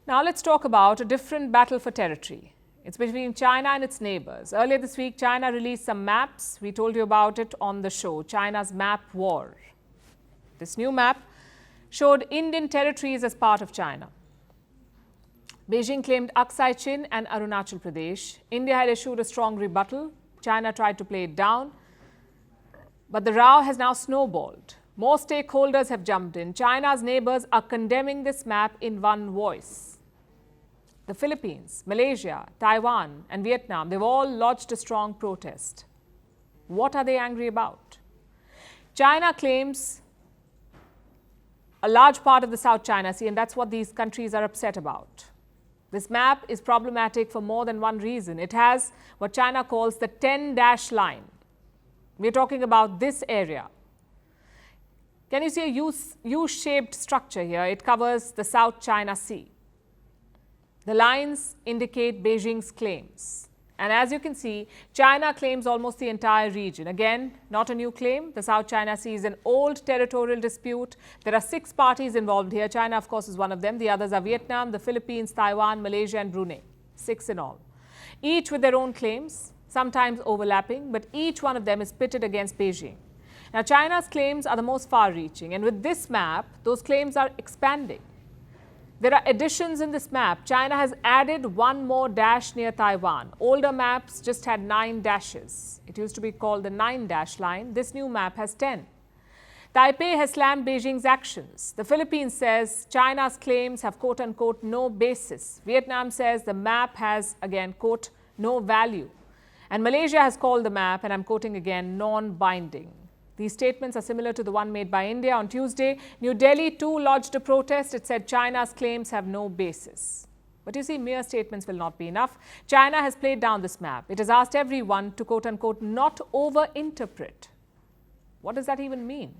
Now let's talk about a different battle for territory. It's between China and its neighbours. Earlier this week, China released some maps. We told you about it on the show, China's map war. This new map showed Indian territories as part of China. Beijing claimed Aksai Chin and Arunachal Pradesh. India had issued a strong rebuttal. China tried to play it down. But the row has now snowballed. More stakeholders have jumped in. China's neighbours are condemning this map in one voice. The Philippines, Malaysia, Taiwan and Vietnam, they've all lodged a strong protest. What are they angry about? China claims a large part of the South China Sea, and that's what these countries are upset about. This map is problematic for more than one reason. It has what China calls the 10-dash line. We're talking about this area. Can you see a U-shaped structure here? It covers the South China Sea. The lines indicate Beijing's claims. And as you can see, China claims almost the entire region. Again, not a new claim. The South China Sea is an old territorial dispute. There are 6 parties involved here. China, of course, is one of them. The others are Vietnam, the Philippines, Taiwan, Malaysia and Brunei. 6 in all. Each with their own claims, sometimes overlapping, but each one of them is pitted against Beijing. Now, China's claims are the most far-reaching. And with this map, those claims are expanding. There are additions in this map. China has added one more dash near Taiwan. Older maps just had 9 dashes. It used to be called the 9-dash line. This new map has 10. Taipei has slammed Beijing's actions. The Philippines says China's claims have quote-unquote no basis. Vietnam says the map has, again, quote, no value. And Malaysia has called the map, and I'm quoting again, non-binding. These statements are similar to the one made by India on Tuesday. New Delhi too lodged a protest. It said China's claims have no basis. But you see, mere statements will not be enough. China has played down this map. It has asked everyone to quote-unquote not over-interpret. What does that even mean?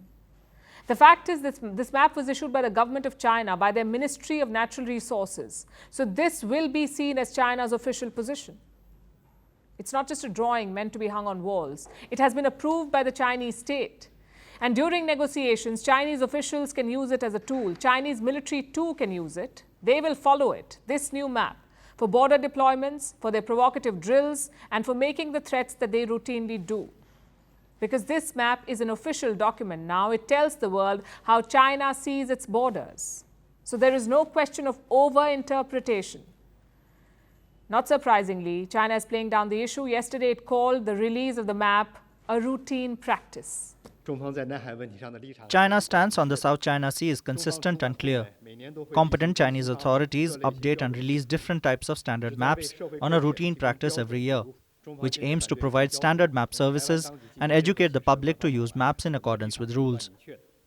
The fact is this map was issued by the government of China, by their Ministry of Natural Resources. So this will be seen as China's official position. It's not just a drawing meant to be hung on walls. It has been approved by the Chinese state. And during negotiations, Chinese officials can use it as a tool. Chinese military too can use it. They will follow it, this new map, for border deployments, for their provocative drills, and for making the threats that they routinely do. Because this map is an official document now. It tells the world how China sees its borders. So there is no question of over-interpretation. Not surprisingly, China is playing down the issue. Yesterday, it called the release of the map a routine practice. China's stance on the South China Sea is consistent and clear. Competent Chinese authorities update and release different types of standard maps on a routine practice every year, which aims to provide standard map services and educate the public to use maps in accordance with rules.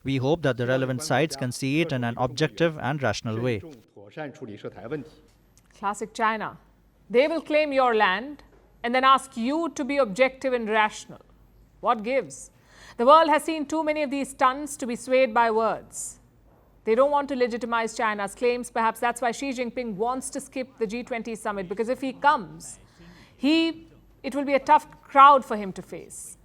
We hope that the relevant sides can see it in an objective and rational way. Classic China. They will claim your land and then ask you to be objective and rational. What gives? The world has seen too many of these stunts to be swayed by words. They don't want to legitimize China's claims. Perhaps that's why Xi Jinping wants to skip the G20 summit, because if he comes, it will be a tough crowd for him to face.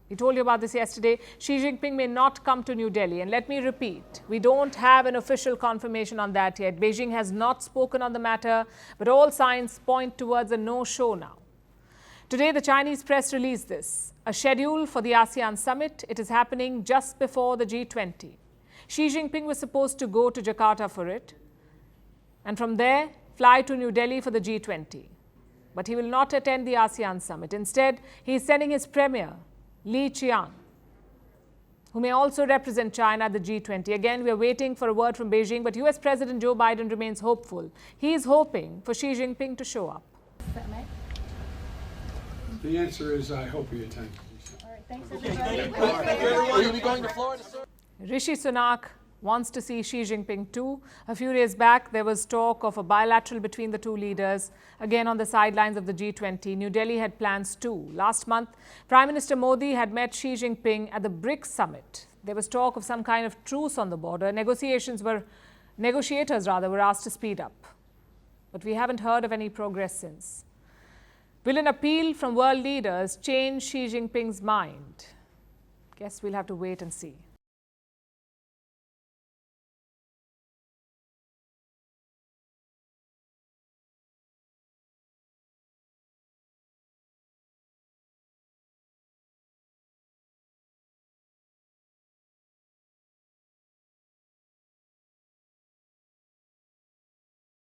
We told you about this yesterday. Xi Jinping may not come to New Delhi. And let me repeat, we don't have an official confirmation on that yet. Beijing has not spoken on the matter, but all signs point towards a no-show now. Today, the Chinese press released this, a schedule for the ASEAN summit. It is happening just before the G20. Xi Jinping was supposed to go to Jakarta for it, and from there, fly to New Delhi for the G20. But he will not attend the ASEAN summit. Instead, he is sending his premier, Li Qiang, who may also represent China at the G20. Again, we are waiting for a word from Beijing, but US President Joe Biden remains hopeful. He is hoping for Xi Jinping to show up. The answer is I hope he attends. All right, thanks everybody. Will you be going to Florida, sir? Rishi Sunak wants to see Xi Jinping too. A few days back, there was talk of a bilateral between the two leaders, again on the sidelines of the G20. New Delhi had plans too. Last month, Prime Minister Modi had met Xi Jinping at the BRICS summit. There was talk of some kind of truce on the border. Negotiators were asked to speed up. But we haven't heard of any progress since. Will an appeal from world leaders change Xi Jinping's mind? Guess we'll have to wait and see.